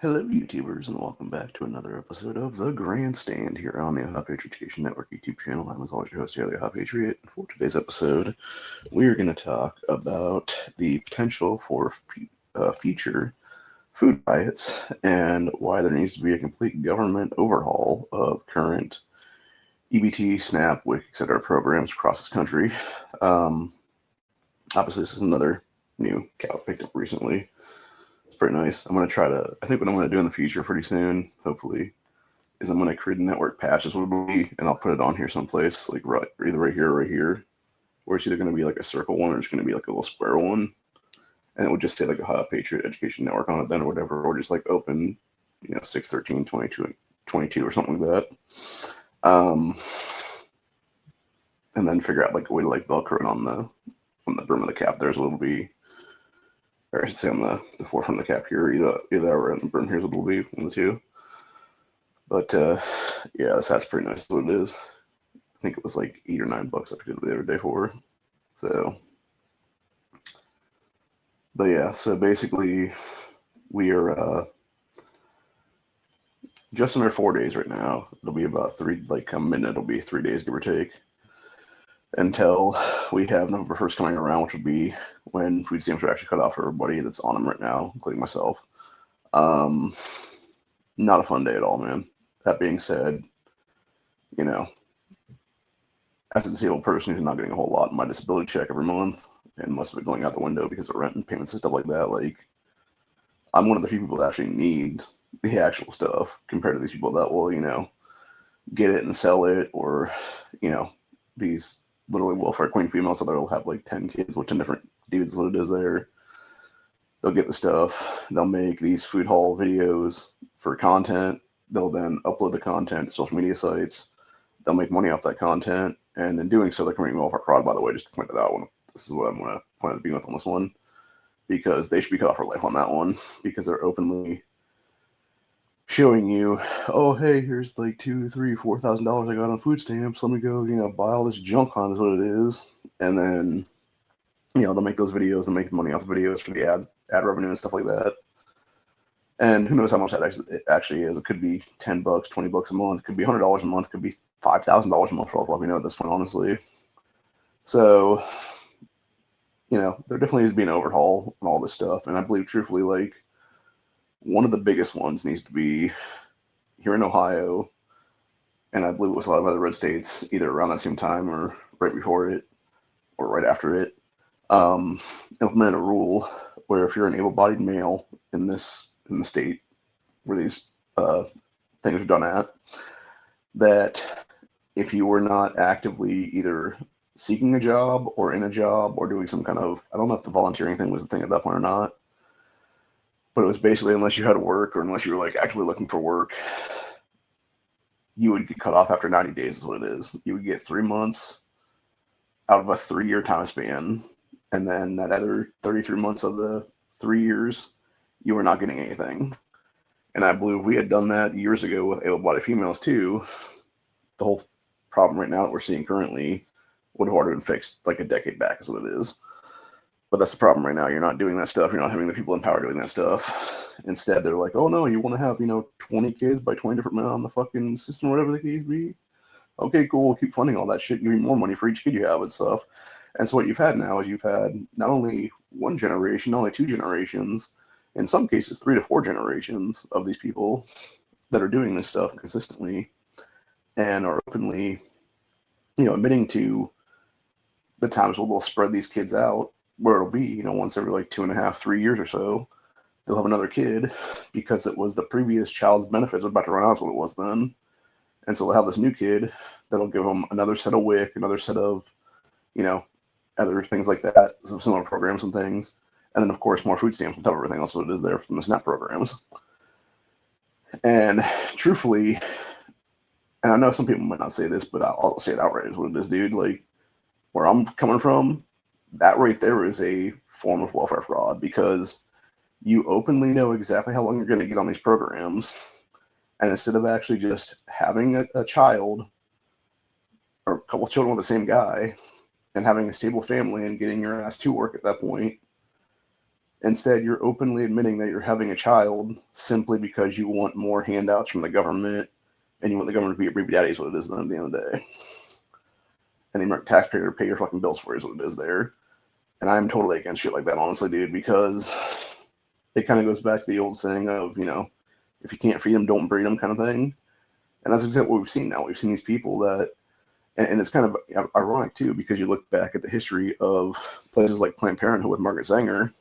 Hello, YouTubers, and welcome back to another episode of the Grandstand here on the Ohio Patriotation Network YouTube channel. I'm, as always, your host, the Ohio Patriot. For today's episode, we are going to talk about the potential for future food riots and why there needs to be a complete government overhaul of current EBT, SNAP, WIC, etc. programs across this country. Um, Obviously, this is another new cow picked up recently. Pretty nice. I'm gonna try to. I think what I'm gonna do in the future, pretty soon, hopefully, is I'm gonna create a network patch, as would be, and I'll put it on here someplace, like either right here or right here, or it's either gonna be like a circle one or it's gonna be like a little square one, and it would just say like Ohio Patriot Education Network on it then, or whatever, or just like open, 613 22 or something like that. And then figure out like a way to like Velcro it on the brim of the cap. There's a little be or I should say on the forefront of the cap here, either or on the brim here is what it'll be, one of the two. But yeah, this hat's pretty nice. What it is. I think it was like $8 or $9 I picked it the other day for. So, but yeah, so basically we are just under 4 days right now. It'll be about three, like come midnight, it'll be 3 days give or take, until we have November 1st coming around, which will be when food stamps are actually cut off for everybody that's on them right now, including myself. Um, Not a fun day at all, man. That being said, you know, as a disabled person who's not getting a whole lot in my disability check every month, and most of it going out the window because of rent and payments and stuff like that, like, I'm one of the few people that actually need the actual stuff compared to these people that will, get it and sell it, or, you know, these literally welfare queen females that will have like 10 kids with 10 different dudes, what it is there. They'll get the stuff, they'll make these food haul videos for content, they'll then upload the content to social media sites, they'll make money off that content, and in doing so, they're committing welfare fraud, by the way, just to point that out. This is what I'm going to point out being with on this one, because they should be cut off for life on that one, because they're openly showing you, oh, hey, here's like $2, $3, $4,000 I got on food stamps. Let me go, buy all this junk on is what it is. And then, they'll make those videos and make money off the videos for the ad revenue and stuff like that. And who knows how much that actually is? It could be $10, $20 a month. It could be $100 a month. It could be $5,000 a month for all we know at this point, honestly. So, there definitely needs to be an overhaul on all this stuff. And I believe, truthfully, like, one of the biggest ones needs to be here in Ohio, and I believe it was a lot of other red states, either around that same time or right before it or right after it, implement a rule where if you're an able-bodied male in the state where these things are done at, that if you were not actively either seeking a job or in a job or doing some kind of, I don't know if the volunteering thing was the thing at that point or not, but it was basically unless you had work or unless you were like actively looking for work, you would get cut off after 90 days is what it is. You would get 3 months out of a 3-year time span, and then that other 33 months of the 3 years, you were not getting anything. And I believe we had done that years ago with able-bodied females too. The whole problem right now that we're seeing currently would have already been fixed like a decade back is what it is. But that's the problem right now. You're not doing that stuff. You're not having the people in power doing that stuff. Instead, they're like, oh no, you want to have, 20 kids by 20 different men on the fucking system, whatever the case be. Okay, cool. We'll keep funding all that shit and give you more money for each kid you have and stuff. And so what you've had now is you've had not only one generation, not only two generations, in some cases 3 to 4 generations of these people that are doing this stuff consistently and are openly, admitting to the times where they'll spread these kids out, where it'll be, once every like 2.5, 3 years or so, they'll have another kid because it was the previous child's benefits were about to run out, is what it was then. And so they'll have this new kid that'll give them another set of WIC, another set of, other things like that, some similar programs and things. And then, of course, more food stamps on top of everything else that is there from the SNAP programs. And truthfully, and I know some people might not say this, but I'll say it outright is what it is, dude. Like, where I'm coming from, that right there is a form of welfare fraud, because you openly know exactly how long you're going to get on these programs. And instead of actually just having a child or a couple of children with the same guy and having a stable family and getting your ass to work at that point, Instead, you're openly admitting that you're having a child simply because you want more handouts from the government and you want the government to be your baby daddy is what it is at the end of the day. And the American taxpayer to pay your fucking bills for you is what it is there. And I'm totally against shit like that, honestly, dude, because it kind of goes back to the old saying of, if you can't feed them, don't breed them kind of thing. And that's exactly what we've seen now. We've seen these people that, and it's kind of ironic too, because you look back at the history of places like Planned Parenthood with Margaret Sanger,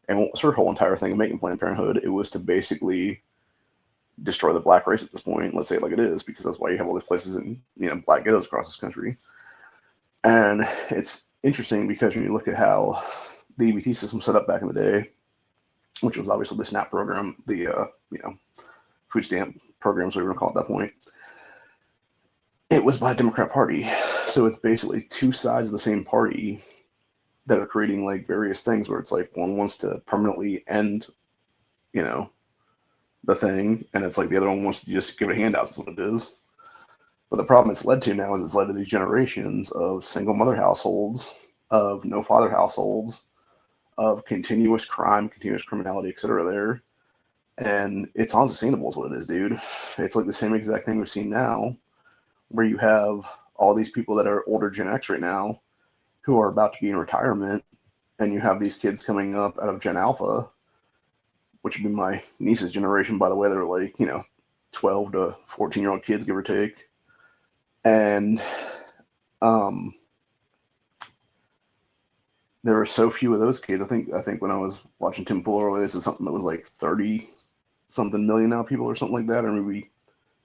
and what was her whole entire thing of making Planned Parenthood? It was to basically destroy the black race at this point. Let's say it like it is, because that's why you have all these places in, black ghettos across this country. And it's interesting because when you look at how the EBT system set up back in the day, which was obviously the SNAP program, the food stamp programs, whatever you want to call it at that point, it was by a Democrat Party. So it's basically two sides of the same party that are creating like various things where it's like one wants to permanently end, the thing, and it's like the other one wants to just give it handouts, is what it is. But the problem it's led to now is it's led to these generations of single mother households, of no father households, of continuous crime, continuous criminality, etc. there. And it's unsustainable is what it is, dude. It's like the same exact thing we've seen now, where you have all these people that are older Gen X right now who are about to be in retirement, and you have these kids coming up out of Gen Alpha, which would be my niece's generation, by the way. They're like, 12 to 14-year-old kids, give or take. And there are so few of those kids. I think when I was watching Tim Pool earlier, this is something that was like 30-something million now people or something like that, or maybe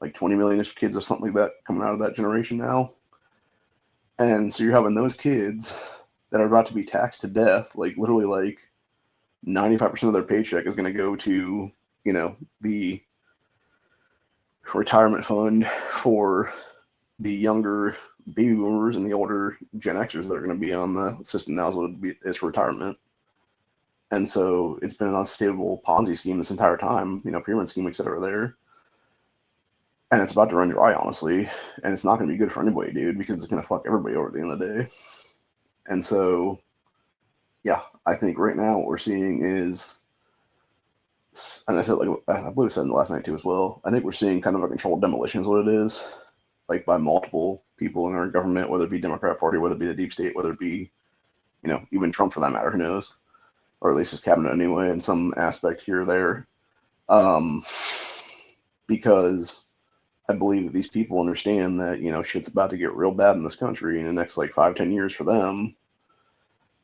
like 20 million-ish kids or something like that coming out of that generation now. And so you're having those kids that are about to be taxed to death, like literally like 95% of their paycheck is going to go to, the retirement fund for the younger baby boomers and the older Gen Xers that are going to be on the system now is for retirement. And so it's been an unsustainable Ponzi scheme this entire time, pyramid scheme, et cetera there. And it's about to run dry, honestly. And it's not going to be good for anybody, dude, because it's going to fuck everybody over at the end of the day. And so, yeah, I think right now what we're seeing is, and I said, like, I believe I said in the last night too as well, I think we're seeing kind of a controlled demolition is what it is, like by multiple people in our government, whether it be Democrat Party, whether it be the deep state, whether it be, even Trump for that matter, who knows, or at least his cabinet anyway, in some aspect here or there. Because I believe that these people understand that, shit's about to get real bad in this country in the next like 5-10 years for them.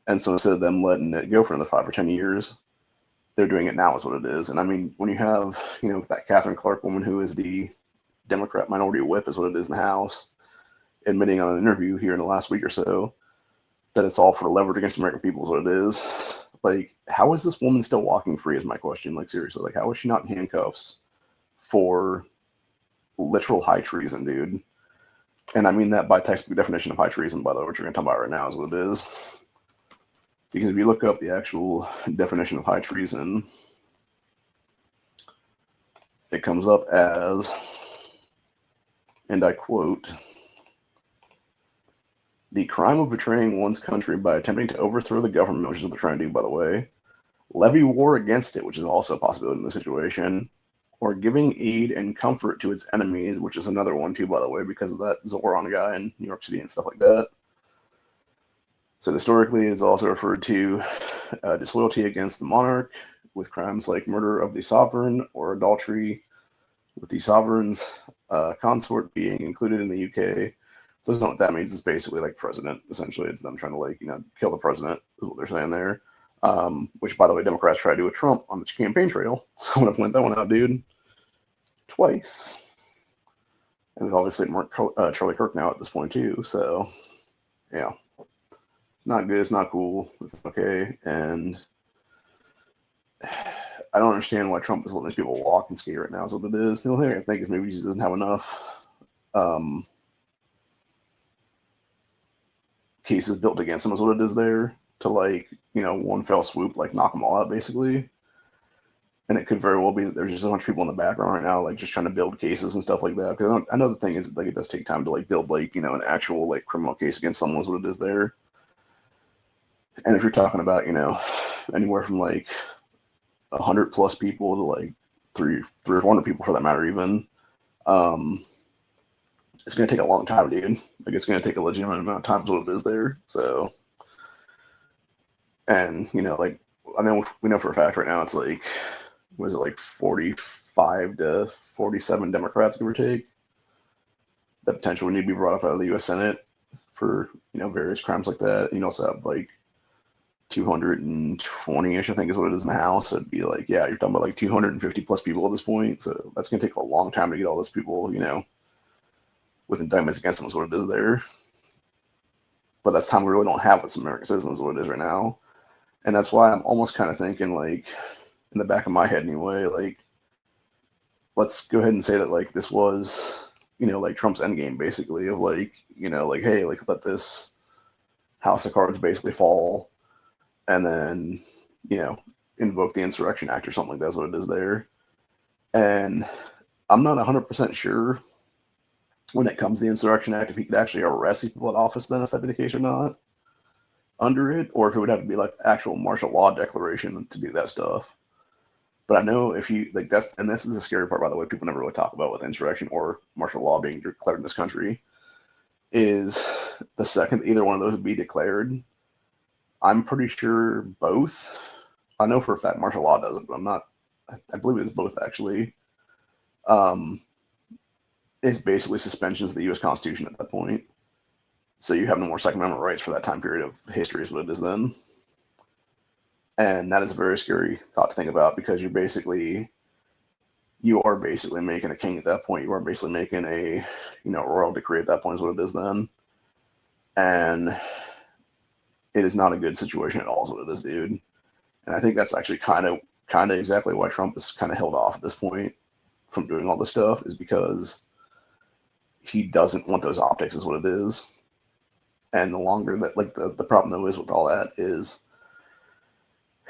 And so instead of them letting it go for another 5 or 10 years, they're doing it now is what it is. And I mean, when you have, that Catherine Clark woman who is the Democrat minority whip is what it is in the House, admitting on an interview here in the last week or so that it's all for leverage against the American people is what it is. Like, how is this woman still walking free is my question. Like, seriously, like, how is she not in handcuffs for literal high treason, dude? And I mean that by textbook definition of high treason, by the way, which we're going to talk about right now is what it is. Because if you look up the actual definition of high treason, it comes up as, and I quote, the crime of betraying one's country by attempting to overthrow the government, which is what they're trying to do, by the way, levy war against it, which is also a possibility in the situation, or giving aid and comfort to its enemies, which is another one too, by the way, because of that Zoran guy in New York City and stuff like that. So historically, it is also referred to disloyalty against the monarch, with crimes like murder of the sovereign or adultery with the sovereign's consort being included in the UK. Doesn't know what that means. It's basically like president, essentially. It's them trying to kill the president, is what they're saying there. Which, by the way, Democrats tried to do with Trump on the campaign trail. I want to point that one out, dude. Twice. And obviously Charlie Kirk now at this point, too. So, yeah. Not good. It's not cool. It's okay. And I don't understand why Trump is letting these people walk and skate right now is what it is. The only thing I think is maybe he just doesn't have enough cases built against him is what it is there to one fell swoop, knock them all out basically. And it could very well be that there's just a bunch of people in the background right now, just trying to build cases and stuff like that. Because I know the thing is, it does take time to build an actual criminal case against someone is what it is there. And if you're talking about, anywhere from 100 plus people to like three or 400 people for that matter, even. It's going to take a long time, dude. Like, it's going to take a legitimate amount of time is what it is there. So, and, you know, like, I mean, we know for a fact right now it's like, was it like 45 to 47 Democrats, give or take, that potentially need to be brought up out of the U.S. Senate for, you know, various crimes like that. You also have like 220-ish, I think is what it is in the House. It'd be like, yeah, you're talking about like 250 plus people at this point. So that's going to take a long time to get all those people, you know, with indictments against them is what it is there. But that's time we really don't have with some American citizens, what it is right now. And that's why I'm almost kind of thinking, like, in the back of my head anyway, like, let's go ahead and say that, like, this was, you know, like Trump's endgame, basically, of like, you know, like, hey, like, let this house of cards basically fall, and then, you know, invoke the Insurrection Act or something like that's what it is there. And I'm not 100% sure when it comes to the Insurrection Act if he could actually arrest people in office then, if that be the case or not, under it, or if it would have to be like actual martial law declaration to do that stuff. But I know if you, like, that's, and this is the scary part, by the way, people never really talk about with insurrection or martial law being declared in this country, is the second either one of those would be declared, I'm pretty sure both. I know for a fact martial law does it, but I'm not, I believe it's both actually. It's basically suspensions of the U.S. Constitution at that point. So you have no more Second Amendment rights for that time period of history is what it is then. And that is a very scary thought to think about, because you are basically making a king at that point. You are basically making a, you know, royal decree at that point is what it is then. And it is not a good situation at all is what it is, dude. And I think that's actually kind of exactly why Trump is kind of held off at this point from doing all this stuff, is because he doesn't want those optics is what it is. And the longer that, like, the problem though is with all that is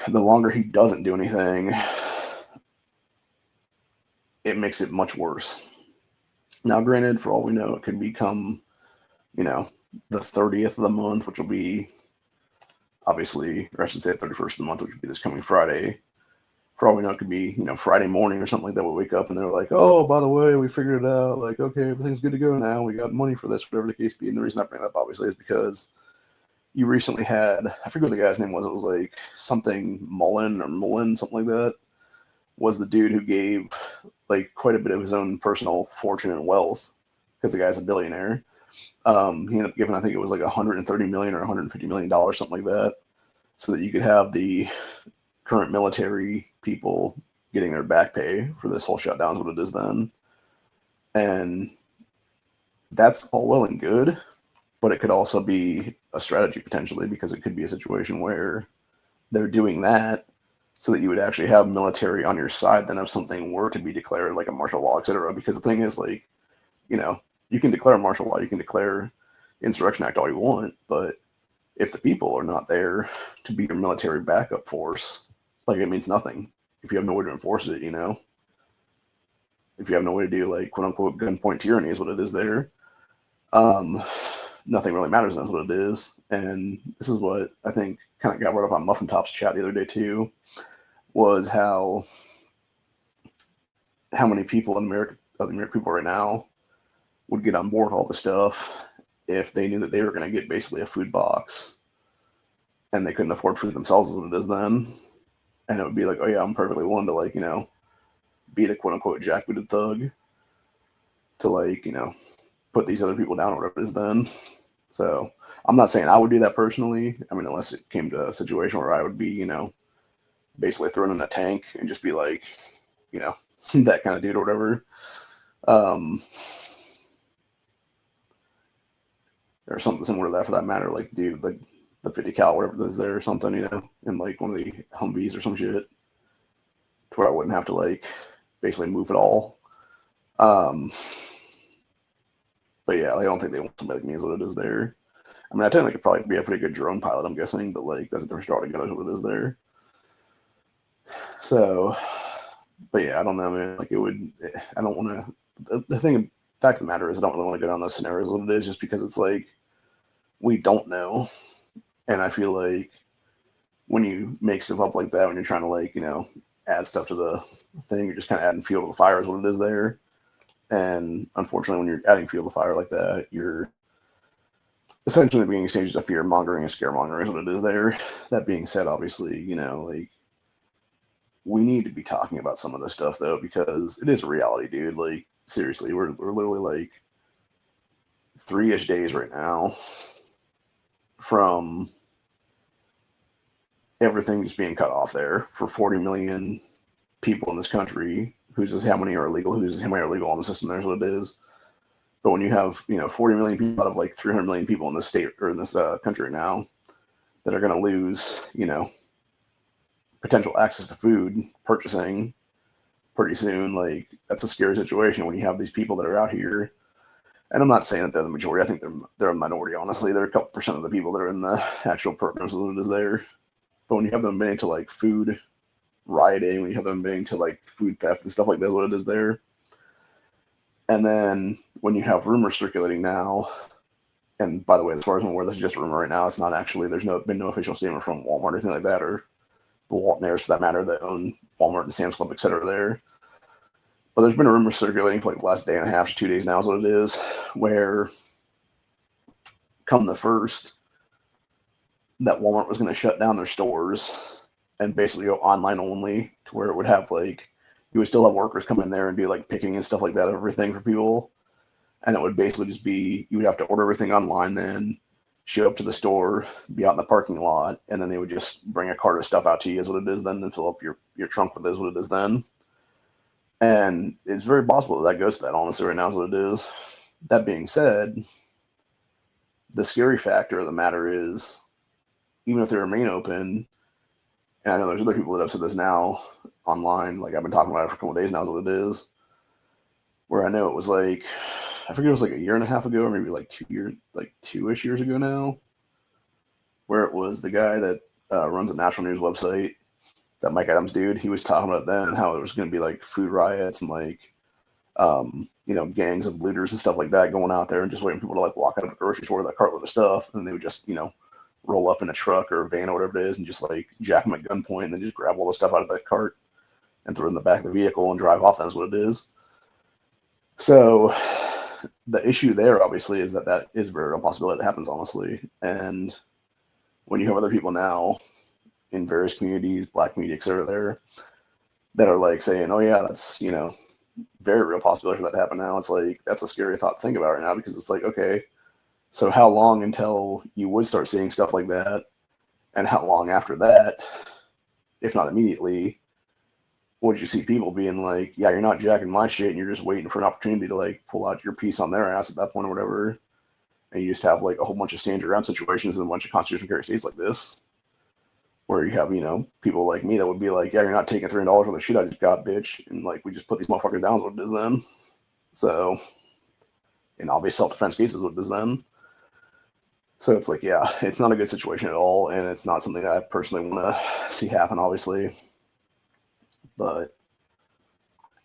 the longer he doesn't do anything, it makes it much worse. Now, granted, for all we know, it could become, you know, the 30th of the month, which will be obviously, or I should say the 31st of the month, which would be this coming Friday. For all we know, it could be, you know, Friday morning or something like that. We'll wake up and they're like, oh, by the way, we figured it out. Like, okay, everything's good to go now. We got money for this, whatever the case be. And the reason I bring that up, obviously, is because you recently had, I forget what the guy's name was. It was like something Mullen, something like that, was the dude who gave like quite a bit of his own personal fortune and wealth, because the guy's a billionaire. He ended up giving, I think it was like $130 million or $150 million, something like that, so that you could have the current military people getting their back pay for this whole shutdown is what it is then. And that's all well and good, but it could also be a strategy potentially, because it could be a situation where they're doing that so that you would actually have military on your side then if something were to be declared like a martial law, etc. Because the thing is, like, you know, you can declare martial law, you can declare Insurrection Act all you want, but if the people are not there to be your military backup force, like, it means nothing if you have no way to enforce it, you know? If you have no way to do, like, quote-unquote gunpoint tyranny is what it is there. Nothing really matters, that's what it is. And this is what I think kind of got brought up on Muffin Top's chat the other day too, was how many people in America, the American people right now, would get on board with all the stuff if they knew that they were going to get basically a food box and they couldn't afford food themselves, as what it is then. And it would be like, oh yeah, I'm perfectly willing to, like, you know, be the quote unquote jackbooted thug to, like, you know, put these other people down or whatever it is then. So I'm not saying I would do that personally. I mean, unless it came to a situation where I would be, you know, basically thrown in a tank and just be like, you know, that kind of dude or whatever. Or something similar to that for that matter, like, dude, like the 50 cal, whatever it is there or something, you know, in like one of the Humvees or some shit, to where I wouldn't have to, like, basically move at all. But yeah, I don't think they want somebody like me is what it is there. I mean, I technically could probably be a pretty good drone pilot, I'm guessing, but like, that's a different story altogether, is what it is there. So, but yeah, I don't know, man. Like, it would, I don't want to, the thing, fact of the matter is, I don't really want to go down those scenarios what it is, just because it's like, we don't know. And I feel like when you make stuff up like that, when you're trying to, like, you know, add stuff to the thing. You're just kind of adding fuel to the fire is what it is there. And unfortunately, when you're adding fuel to the fire like that, you're essentially the beginning stages of fear mongering and scaremongering is what it is there. That being said, obviously, like we need to be talking about some of this stuff though, because it is a reality, dude. Like seriously, we're literally like 3-ish days right now from everything just being cut off there for 40 million people in this country. Who's this? How many are illegal? Who's this? How many are illegal on the system? There's what it is. But when you have 40 million people out of like 300 million people in this state or in this country now that are going to lose, potential access to food purchasing pretty soon, like that's a scary situation when you have these people that are out here. And I'm not saying that they're the majority. I think they're a minority, honestly. They're a couple percent of the people that are in the actual programs that is there. But when you have them admitting to like food rioting, when you have them admitting to like food theft and stuff like that, what it is there. And then when you have rumors circulating now, and by the way, as far as I'm aware, this is just a rumor right now. It's not actually, there's been no official statement from Walmart or anything like that, or the Waltners for that matter, that own Walmart and Sam's Club, etc. there. But there's been a rumor circulating for like the last day and a half to 2 days now is what it is, where come the first, that Walmart was going to shut down their stores and basically go online only, to where it would have like, you would still have workers come in there and do like picking and stuff like that, everything for people. And it would basically just be, you would have to order everything online then, show up to the store, be out in the parking lot, and then they would just bring a cart of stuff out to you is what it is then, and fill up your trunk with is what it is then. And it's very possible that goes to that, honestly, right now is what it is. That being said, the scary factor of the matter is, even if they remain open, and I know there's other people that have said this now online, like I've been talking about it for a couple of days now is what it is, where I know it was like, I forget it was like a year and a half ago, or maybe like 2 years, like 2-ish years ago now, where it was the guy that runs a national news website, that Mike Adams dude, he was talking about then how it was going to be like food riots and like, gangs of looters and stuff like that going out there and just waiting for people to like walk out of a grocery store with a cartload of stuff, and they would just, roll up in a truck or a van or whatever it is and just like jack them at gunpoint and then just grab all the stuff out of that cart and throw it in the back of the vehicle and drive off. That's what it is. So the issue there obviously is that is a very real possibility that happens, honestly. And when you have other people now in various communities, black community, etc., there that are like saying, oh yeah, that's, very real possibility for that to happen now. It's like, that's a scary thought to think about right now, because it's like, okay, so how long until you would start seeing stuff like that? And how long after that, if not immediately, would you see people being like, yeah, you're not jacking my shit, and you're just waiting for an opportunity to like pull out your piece on their ass at that point or whatever. And you just have like a whole bunch of stand your ground situations in a bunch of constitutional carry states like this, where you have, people like me that would be like, yeah, you're not taking $300 worth of shit I just got, bitch. And like, we just put these motherfuckers down is what it is then. So, and obvious self-defense cases what it is then. So it's like, yeah, it's not a good situation at all, and it's not something I personally want to see happen, obviously.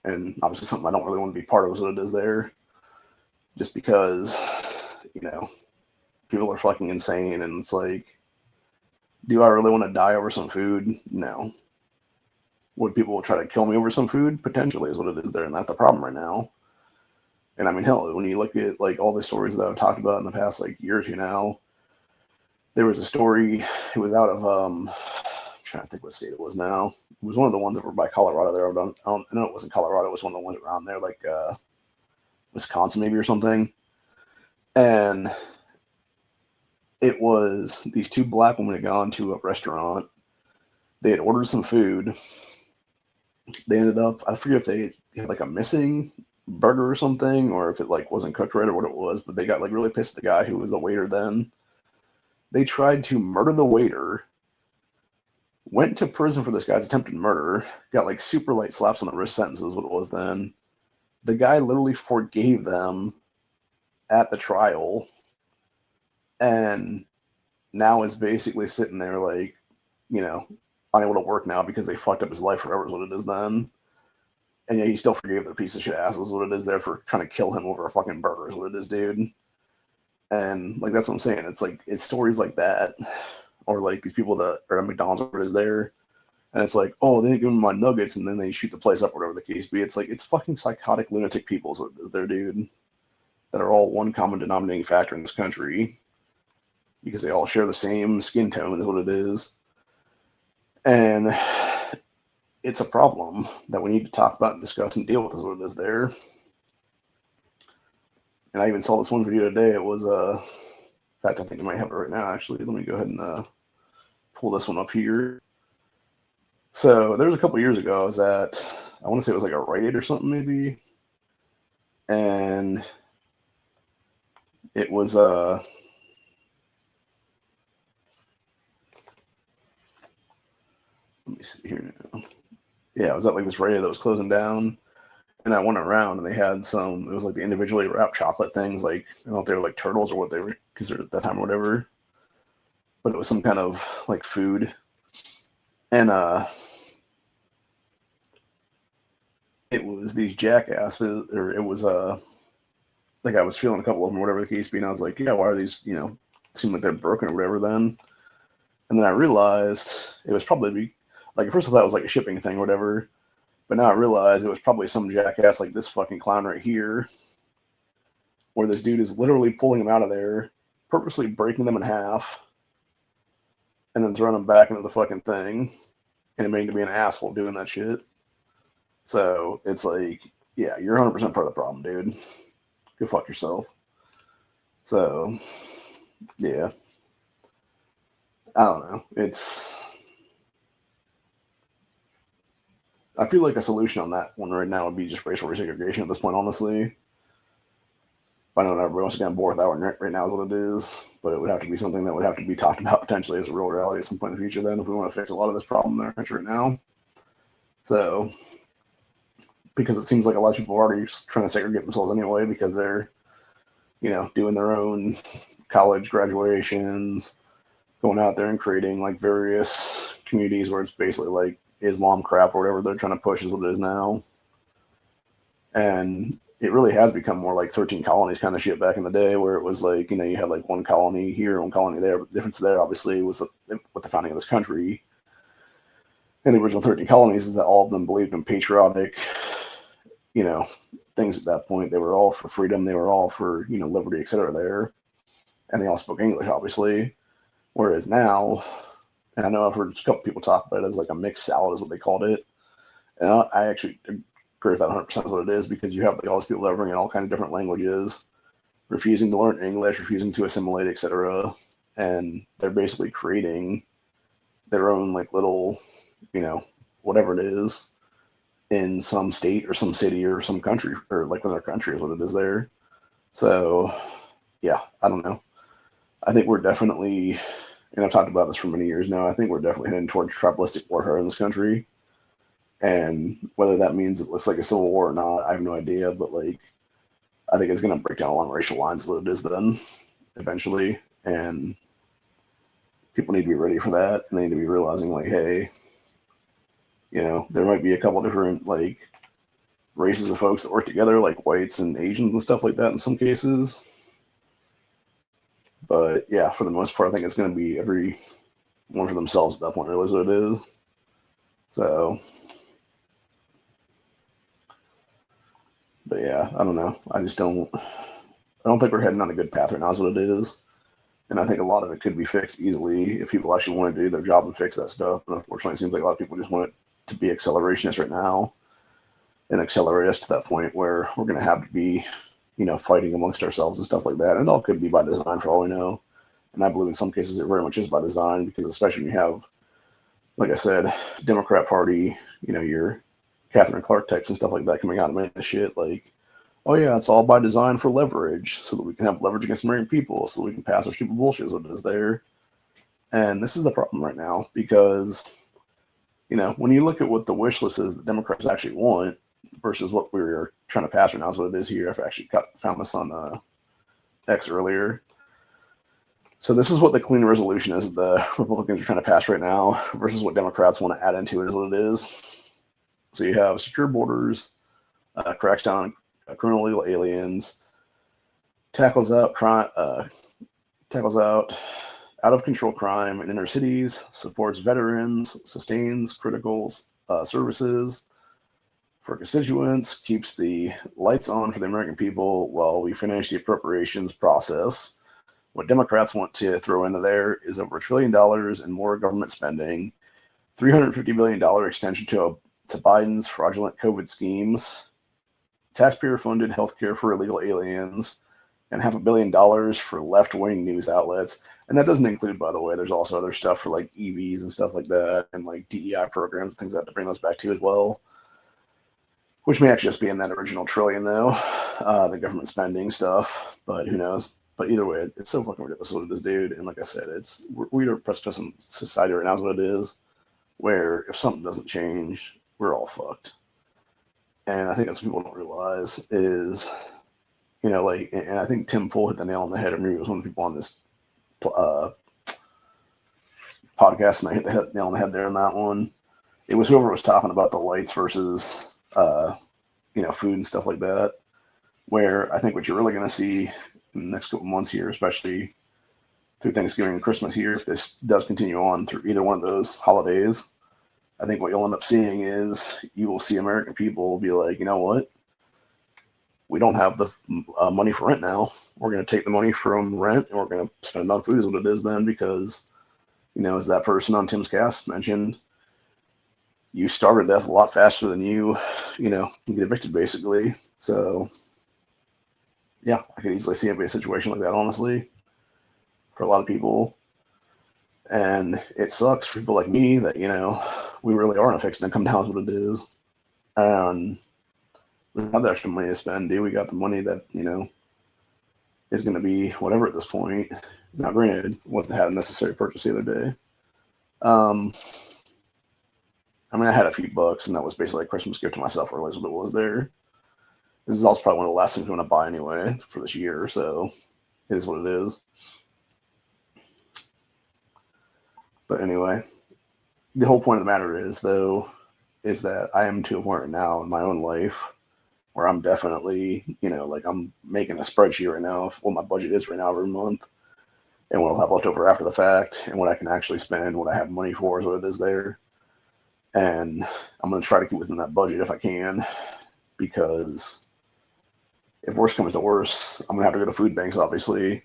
And obviously something I don't really want to be part of is what it is there, just because, people are fucking insane, and it's like, do I really want to die over some food? No. Would people try to kill me over some food? Potentially is what it is there, and that's the problem right now. And I mean, hell, when you look at like all the stories that I've talked about in the past like year or two now, there was a story, it was out of, I'm trying to think what state it was now. It was one of the ones over by Colorado there. I know it wasn't Colorado, it was one of the ones around there, like Wisconsin maybe or something. And it was these two black women had gone to a restaurant. They had ordered some food. They ended up, I forget if they had like a missing burger or something, or if it like wasn't cooked right or what it was, but they got like really pissed at the guy who was the waiter then. They tried to murder the waiter, went to prison for this guy's attempted murder, got like super light slaps on the wrist sentences, what it was then. The guy literally forgave them at the trial, and now is basically sitting there like, unable to work now because they fucked up his life forever is what it is then. And yeah, he still forgave their piece of shit asses what it is there for trying to kill him over a fucking burger is what it is, dude. And like, that's what I'm saying. It's like, it's stories like that, or like these people that are at McDonald's over is there, And it's like, oh, they didn't give them my nuggets, and then they shoot the place up, or whatever the case be. It's like, it's fucking psychotic lunatic people is what it is there, dude, that are all one common denominating factor in this country because they all share the same skin tone is what it is. And it's a problem that we need to talk about and discuss and deal with is what it is there. And I even saw this one video today. It was, in fact, I think I might have it right now, actually. Let me go ahead and pull this one up here. So there was a couple years ago, I was at, I want to say it was like a Rite Aid or something maybe. And it was, let me see here now. Yeah, I was at like this Rite Aid that was closing down. And I went around and they had some, it was like the individually wrapped chocolate things, like, I don't know if they were like turtles or what they were considered at that time or whatever. But it was some kind of like food. And it was these jackasses, or it was like I was feeling a couple of them, or whatever the case be, and I was like, yeah, why are these, seem like they're broken or whatever then. And then I realized it was probably, like at first I thought it was like a shipping thing or whatever, but now I realize it was probably some jackass like this fucking clown right here, where this dude is literally pulling them out of there, purposely breaking them in half, and then throwing them back into the fucking thing, and admitting to be an asshole doing that shit. So it's like, yeah, you're 100% part of the problem, dude. Go fuck yourself. So, yeah. I don't know. I feel like a solution on that one right now would be just racial resegregation at this point, honestly. I know everyone's getting bored with that one right now is what it is, but it would have to be something that would have to be talked about potentially as a real reality at some point in the future then if we want to fix a lot of this problem in our country right now. So, because it seems like a lot of people are already trying to segregate themselves anyway because they're, doing their own college graduations, going out there and creating like various communities where it's basically like Islam crap or whatever they're trying to push is what it is now. And it really has become more like 13 colonies kind of shit back in the day where it was like, you had like one colony here, one colony there. But the difference there obviously was with the founding of this country and the original 13 colonies is that all of them believed in patriotic, things at that point. They were all for freedom. They were all for, liberty, etc. there. And they all spoke English, obviously. Whereas now, and I know I've heard a couple people talk about it as like a mixed salad is what they called it. And I actually agree with that 100% is what it is because you have like all these people that are bringing all kinds of different languages, refusing to learn English, refusing to assimilate, etc. And they're basically creating their own like little, whatever it is, in some state or some city or some country or like within our country is what it is there. So yeah, I don't know. I think we're definitely, and I've talked about this for many years now, I think we're definitely heading towards tribalistic warfare in this country. And whether that means it looks like a civil war or not, I have no idea. But like, I think it's going to break down along racial lines what it is then eventually. And people need to be ready for that. And they need to be realizing like, hey, there might be a couple different like races of folks that work together, like whites and Asians and stuff like that in some cases. But yeah, for the most part, I think it's going to be every one for themselves at that point, really is what it is. So, but yeah, I don't know. I don't think we're heading on a good path right now is what it is. And I think a lot of it could be fixed easily if people actually wanted to do their job and fix that stuff. But unfortunately, it seems like a lot of people just want it to be accelerationist right now and accelerate us to that point where we're going to have to be, fighting amongst ourselves and stuff like that. And it all could be by design for all we know. And I believe in some cases it very much is by design because especially when you have, like I said, Democrat Party, your Catherine Clark types and stuff like that coming out and making the shit like, oh yeah, it's all by design for leverage so that we can have leverage against American people so we can pass our stupid bullshit is what it is there. And this is the problem right now because, when you look at what the wish list is that Democrats actually want versus what we're trying to pass right now is what it is here. I've actually found this on X earlier. So this is what the clean resolution is that the Republicans are trying to pass right now versus what Democrats want to add into it is what it is. So you have secure borders, cracks down on criminal illegal aliens, tackles out out of control crime in inner cities, supports veterans, sustains critical services for constituents, keeps the lights on for the American people while we finish the appropriations process. What Democrats want to throw into there is over $1 trillion in more government spending, $350 billion extension to Biden's fraudulent COVID schemes, taxpayer-funded healthcare for illegal aliens, and $500 million for left-wing news outlets. And that doesn't include, by the way, there's also other stuff for like EVs and stuff like that, and like DEI programs and things like that to bring those back to as well, which may actually just be in that original trillion, though, the government spending stuff, but who knows? But either way, it's so fucking ridiculous what it is, dude. And like I said, we're a precipice in society right now is what it is, where if something doesn't change, we're all fucked. And I think that's what people don't realize is, and I think Tim Pool hit the nail on the head. I remember he was one of the people on this podcast, and I hit the nail on the head there on that one. It was whoever was talking about the lights versus, food and stuff like that, where I think what you're really going to see in the next couple months here, especially through Thanksgiving and Christmas here, if this does continue on through either one of those holidays, I think what you'll end up seeing is you will see American people be like, you know what? We don't have the money for rent now. We're going to take the money from rent and we're going to spend it on food is what it is then, because, as that person on Tim's cast mentioned, you starve to death a lot faster than you can get evicted, basically. So, yeah, I could easily see it be a situation like that, honestly, for a lot of people. And it sucks for people like me that, we really are in a fixed income now is what it is. And we don't have the extra money to spend, dude. We got the money that, is going to be whatever at this point. Now, granted, wasn't had a necessary purchase the other day. I had a few bucks, and that was basically a Christmas gift to myself, or at least what it was there. This is also probably one of the last things I'm going to buy anyway for this year, so it is what it is. But anyway, the whole point of the matter is, though, is that I am to a point right now in my own life where I'm definitely, I'm making a spreadsheet right now of what my budget is right now every month and what I'll have left over after the fact and what I can actually spend, what I have money for is what it is there. And I'm going to try to keep within that budget if I can, because if worse comes to worse, I'm going to have to go to food banks, obviously.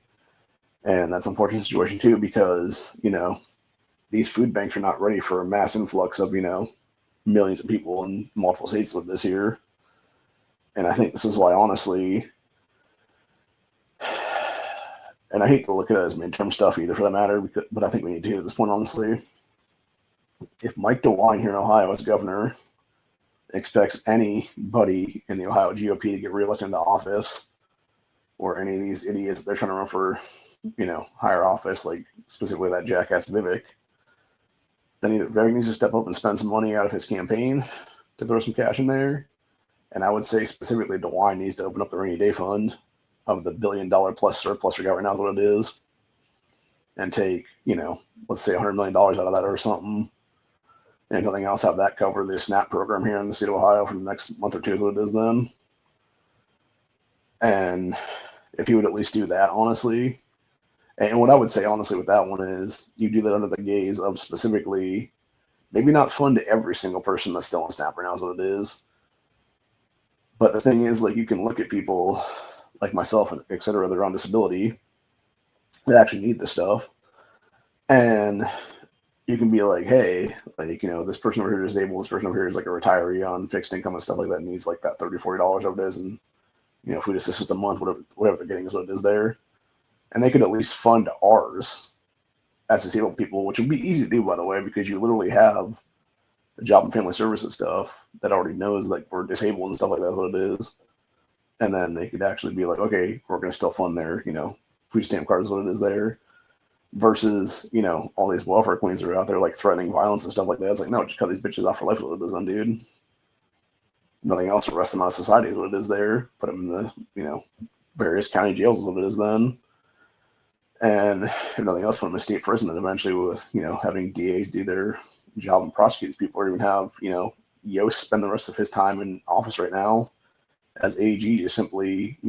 And that's an unfortunate situation, too, because, these food banks are not ready for a mass influx of, millions of people in multiple states live this year. And I think this is why, honestly, and I hate to look at it as midterm stuff either for that matter, but I think we need to at this point, honestly. If Mike DeWine here in Ohio as governor expects anybody in the Ohio GOP to get reelected into office, or any of these idiots that they're trying to run for, higher office, like specifically that jackass Vivek, then either Vivek needs to step up and spend some money out of his campaign to throw some cash in there. And I would say specifically DeWine needs to open up the rainy day fund of the $1 billion plus surplus we got right now, is what it is, and take, let's say $100 million out of that or something. And if nothing else, have that cover the SNAP program here in the state of Ohio for the next month or two is what it is then. And if he would at least do that, honestly, and what I would say, honestly, with that one is you do that under the gaze of specifically maybe not fund every single person that's still on SNAP right now is what it is. But the thing is, you can look at people like myself, and et cetera, that are on disability that actually need this stuff. And you can be like, hey, this person over here is disabled, this person over here is like a retiree on fixed income and stuff like that, needs like that $30, $40 over it is, and food assistance a month, whatever they're getting is what it is there. And they could at least fund ours as disabled people, which would be easy to do, by the way, because you literally have the job and family services stuff that already knows we're disabled and stuff like that is what it is. And then they could actually be like, okay, we're going to still fund their, food stamp cards is what it is there. Versus, all these welfare queens that are out there threatening violence and stuff like that. It's like, no, just cut these bitches off for life is what it is then, dude. Nothing else, arrest them out of society is what it is there. Put them in the, various county jails is what it is then. And if nothing else, put them in state prison, and eventually with, having DAs do their job and prosecute these people, or even have, Yost spend the rest of his time in office right now as AG, just simply,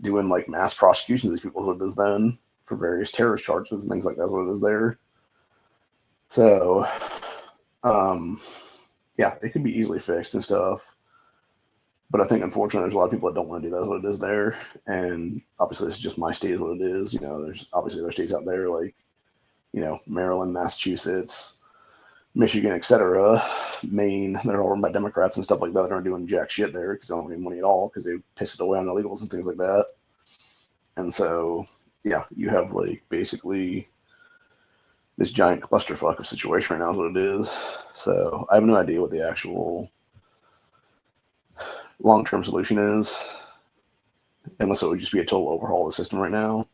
doing mass prosecutions of these people, what it is then, for various terrorist charges and things like that. What it is there. So, yeah, it could be easily fixed and stuff. But I think, unfortunately, there's a lot of people that don't want to do that. That's what it is there. And obviously, this is just my state is what it is. You know, there's obviously other states out there like, you know, Maryland, Massachusetts, Michigan, etc., Maine. They're all run by Democrats and stuff like that. They're not doing jack shit there because they don't have any money at all because they piss it away on illegals and things like that. And so, yeah, you have like basically this giant clusterfuck of situation right now is what it is. So I have no idea what the actual long-term solution is, unless it would just be a total overhaul of the system right now.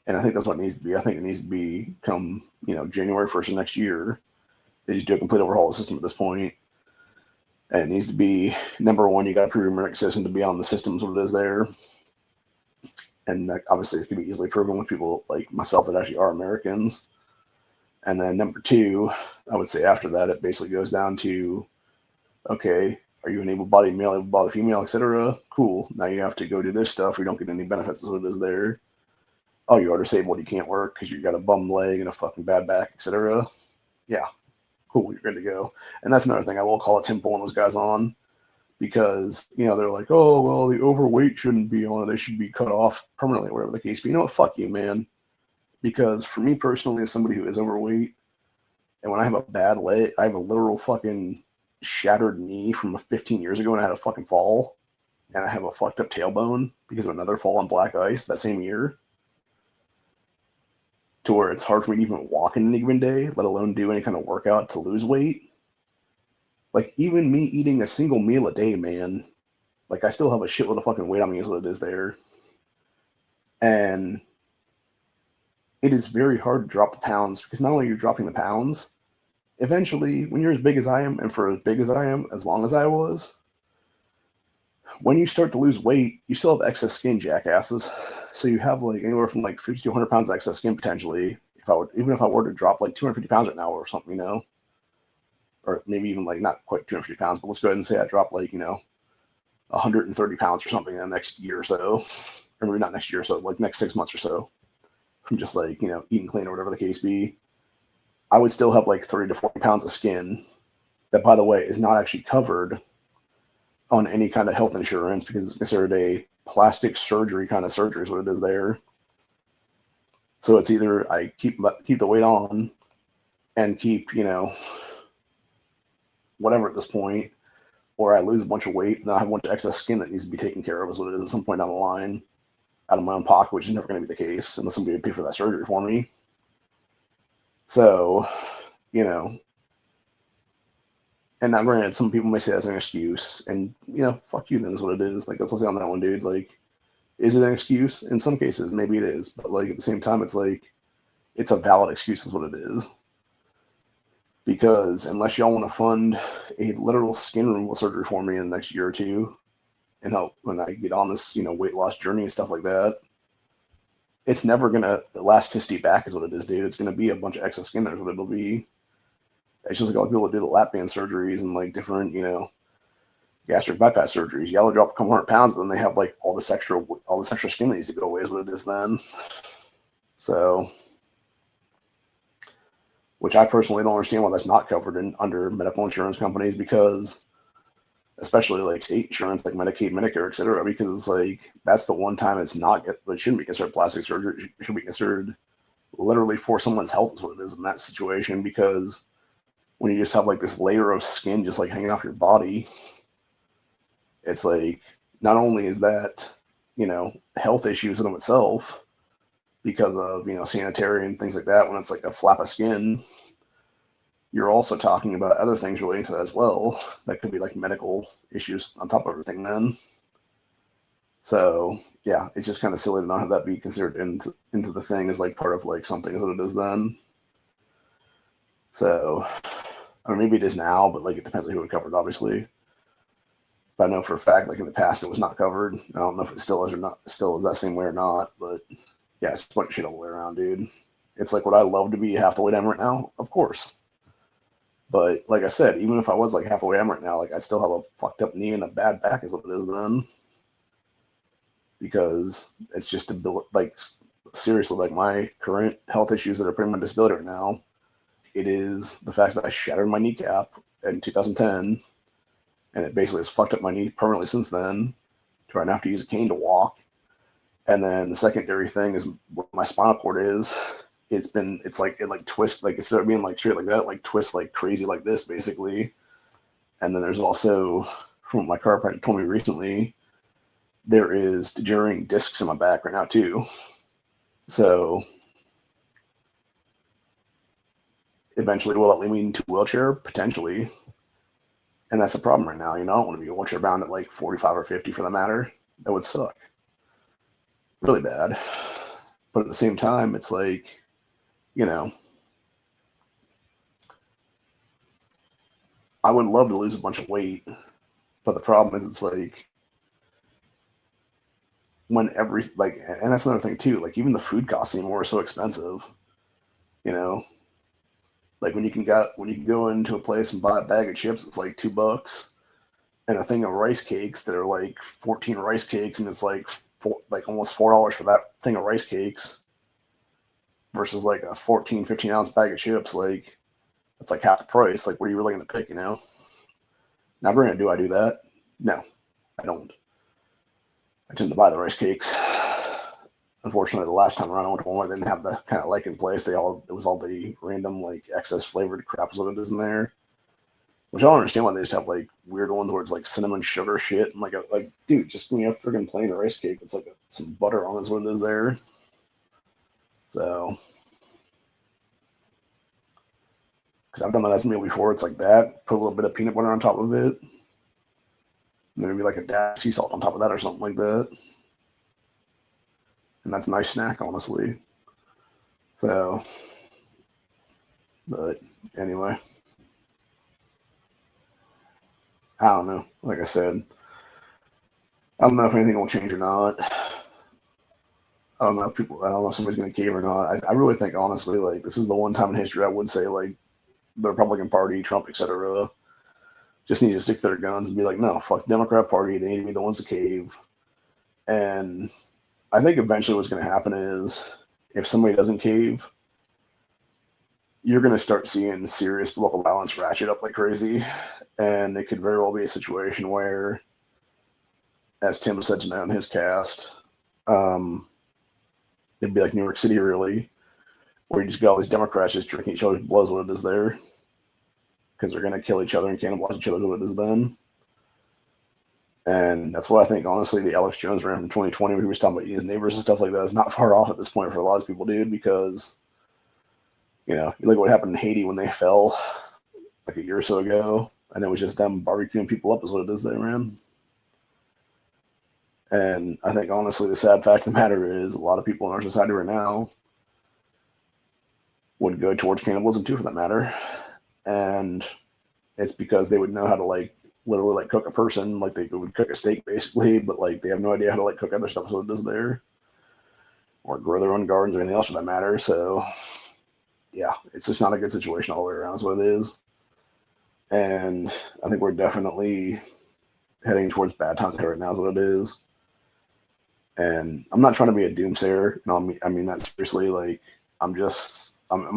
And I think that's what it needs to be. I think it needs to be come, you know, January 1st of next year. They just do a complete overhaul of the system at this point. And it needs to be, number one, you got to prove your American citizen to be on the system is what it is there. And that obviously it can be easily proven with people like myself that actually are Americans. And then number two, I would say after that, it basically goes down to, okay, are you an able-bodied male, able-bodied female, etc.? Cool. Now you have to go do this stuff. Or you don't get any benefits. Is what it is there. Oh, you are disabled. You can't work because you got a bum leg and a fucking bad back, etc. Yeah, cool. You're good to go. And that's another thing. I will call it Tim pulling those guys on because, you know, they're like, oh, well, the overweight shouldn't be on it. They should be cut off permanently, whatever the case be. You know what? Fuck you, man. Because for me personally, as somebody who is overweight, and when I have a bad leg, I have a literal fucking shattered knee from 15 years ago when I had a fucking fall, and I have a fucked up tailbone because of another fall on black ice that same year, to where it's hard for me to even walk in any given day, let alone do any kind of workout to lose weight. Like, even me eating a single meal a day, man, like, I still have a shitload of fucking weight on me is what it is there. And it is very hard to drop the pounds because not only are you dropping the pounds, eventually, when you're as big as I am, and for as big as I am, as long as I was, when you start to lose weight, you still have excess skin, jackasses. So you have like anywhere from like 50 to 100 pounds of excess skin potentially. Even if I were to drop like 250 pounds right now or something, you know, or maybe even like not quite 250 pounds, but let's go ahead and say I drop like, you know, 130 pounds or something in the next year or so, or maybe not next year or so, like next 6 months or so, from just like, you know, eating clean or whatever the case be. I would still have like 30 to 40 pounds of skin that, by the way, is not actually covered on any kind of health insurance because it's considered a plastic surgery kind of surgery is what it is there. So it's either I keep the weight on and keep, you know, whatever at this point, or I lose a bunch of weight and then I have a bunch of excess skin that needs to be taken care of is what it is at some point down the line out of my own pocket, which is never going to be the case unless somebody would pay for that surgery for me. So, you know, and now granted, some people may say that's an excuse, and, you know, fuck you then is what it is. Like, let's say on that one, dude, like, is it an excuse? In some cases, maybe it is, but like at the same time, it's like, it's a valid excuse is what it is. Because unless y'all want to fund a literal skin removal surgery for me in the next year or two and help when I get on this, you know, weight loss journey and stuff like that, it's never going to elasticity back is what it is, dude. It's going to be a bunch of excess skin there is what it'll be. It's just like all the people that do the lap band surgeries and like different, you know, gastric bypass surgeries. Y'all drop a couple hundred pounds, but then they have like all this extra skin that needs to go away is what it is then. So, which I personally don't understand why that's not covered under medical insurance companies, because especially like state insurance, like Medicaid, Medicare, et cetera, because it's like, that's the one time it's not, it shouldn't be considered plastic surgery. It should be considered literally for someone's health is what it is in that situation, because when you just have like this layer of skin just like hanging off your body, it's like, not only is that, you know, health issues in of itself because of, you know, sanitary and things like that, when it's like a flap of skin, you're also talking about other things relating to that as well. That could be like medical issues on top of everything then. So yeah, it's just kind of silly to not have that be considered into the thing as like part of like something that it is then. So I mean, maybe it is now, but like it depends on who it covered, obviously. But I know for a fact, like in the past, it was not covered. I don't know if it still is or not, still is that same way or not. But yeah, it's a bunch of shit all the way around, dude. It's like, would I love to be half the weight I am right now? Of course. But like I said, even if I was like half the way I am right now, like I still have a fucked up knee and a bad back is what it is then. Because it's just like seriously, like my current health issues that are putting my disability right now, it is the fact that I shattered my kneecap in 2010, and it basically has fucked up my knee permanently since then, to where I now have to use a cane to walk. And then the secondary thing is where my spinal cord is. It's like it like twists, like instead of being like straight like that, it like twists like crazy like this basically. And then there's also, from what my chiropractor told me recently, there is degenerating discs in my back right now too. So eventually, will that lead me into a wheelchair? Potentially. And that's the problem right now. I don't want to be wheelchair bound at like 45 or 50 for that matter. That would suck. Really bad. But at the same time, it's like, I would love to lose a bunch of weight. But the problem is, it's like, and that's another thing too, like even the food costs anymore are so expensive, like when you can go into a place and buy a bag of chips, it's like $2, and a thing of rice cakes that are like 14 rice cakes, and it's like almost $4 for that thing of rice cakes versus like a 15 ounce bag of chips. Like that's like half the price. Like what are you really going to pick? Now granted, do I do that? No, I don't. I tend to buy the rice cakes. Unfortunately, the last time around I went to Walmart, they didn't have the kind of like in place. It was all the random like excess flavored crap is what it is in there. Which I don't understand why they just have like weird ones where it's like cinnamon sugar shit and like dude, just give me a freaking plain rice cake. It's like some butter on is what it is there. So, because I've done that as a meal before, it's like that. Put a little bit of peanut butter on top of it. Maybe like a dash sea salt on top of that or something like that. And that's a nice snack, honestly. So, but anyway, I don't know. Like I said, I don't know if anything will change or not. I don't know if somebody's going to cave or not. I really think, honestly, like this is the one time in history I would say like the Republican Party, Trump, etc., just need to stick to their guns and be like, no, fuck the Democrat Party. They need to be the ones to cave. And I think eventually what's going to happen is if somebody doesn't cave, you're going to start seeing serious local violence ratchet up like crazy. And it could very well be a situation where, as Tim said tonight on his cast, it'd be like New York City, really, where you just got all these Democrats just drinking each other's blood, what it is there. Because they're going to kill each other and cannibalize each other, what it is then. And that's why I think, honestly, the Alex Jones ran from 2020, where he was talking about his neighbors and stuff like that, is not far off at this point for a lot of people, dude, because, you look at what happened in Haiti when they fell like a year or so ago, and it was just them barbecuing people up is what it is there, man. And I think, honestly, the sad fact of the matter is a lot of people in our society right now would go towards cannibalism, too, for that matter. And it's because they would know how to, like, literally, like, cook a person. Like, they would cook a steak, basically, but, like, they have no idea how to, like, cook other stuff, so it is there. Or grow their own gardens or anything else for that matter. So, yeah, it's just not a good situation all the way around is what it is. And I think we're definitely heading towards bad times right now is what it is. And I'm not trying to be a doomsayer. I mean that seriously. Like, I'm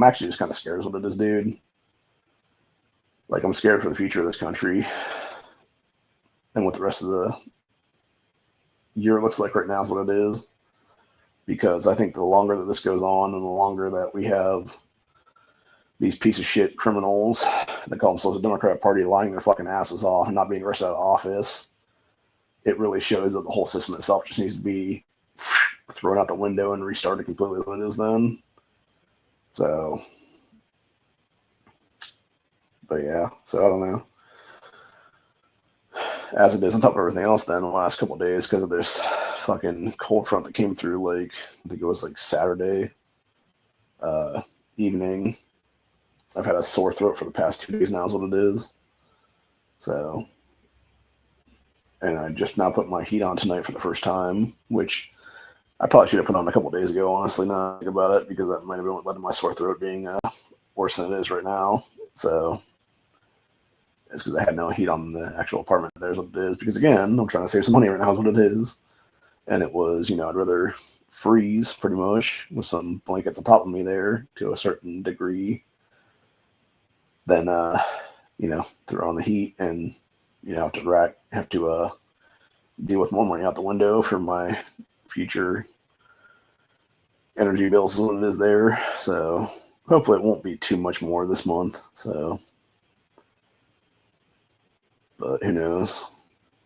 actually just kind of scared is what it is, dude. Like, I'm scared for the future of this country and what the rest of the year looks like right now is what it is. Because I think the longer that this goes on and the longer that we have these piece of shit criminals that call themselves a Democrat Party lying their fucking asses off and not being arrested out of office, it really shows that the whole system itself just needs to be thrown out the window and restarted completely what it is then. So, but yeah, so I don't know. As it is on top of everything else then the last couple of days, because of this fucking cold front that came through, like, I think it was like Saturday evening. I've had a sore throat for the past 2 days now is what it is. So, and I just now put my heat on tonight for the first time, which I probably should have put on a couple of days ago, honestly, now I think about it, because that might have been what led to my sore throat being worse than it is right now. So, it's because I had no heat on the actual apartment. There's what it is. Because, again, I'm trying to save some money right now is what it is. And it was, I'd rather freeze pretty much with some blankets on top of me there to a certain degree. Then, throw on the heat and, have to deal with more money out the window for my future energy bills is what it is there. So hopefully it won't be too much more this month. So, but who knows?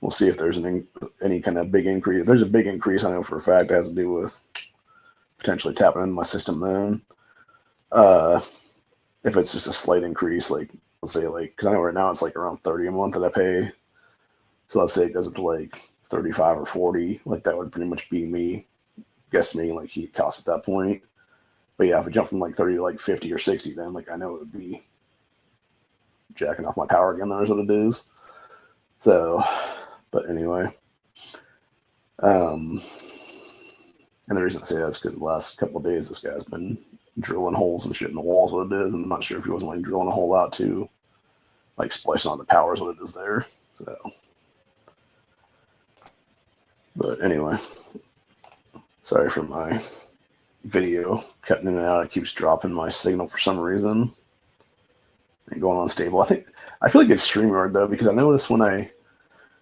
We'll see if there's any kind of big increase. If there's a big increase, I know for a fact it has to do with potentially tapping into my system then. If it's just a slight increase, like let's say because I know right now it's like around 30 a month that I pay. So let's say it goes up to like 35 or 40, like that would pretty much be me guesstimating like heat costs at that point. But yeah, if it jumped from like 30 to like 50 or 60, then like I know it would be jacking off my power again. That's what it is. So, but anyway, and the reason I say that's because the last couple of days this guy's been drilling holes and shit in the walls. What it is, and I'm not sure if he wasn't like drilling a hole out to like splicing on the power is what it is there. So, but anyway, sorry for my video cutting in and out. It keeps dropping my signal for some reason and going unstable. I feel like it's StreamYard though, because I noticed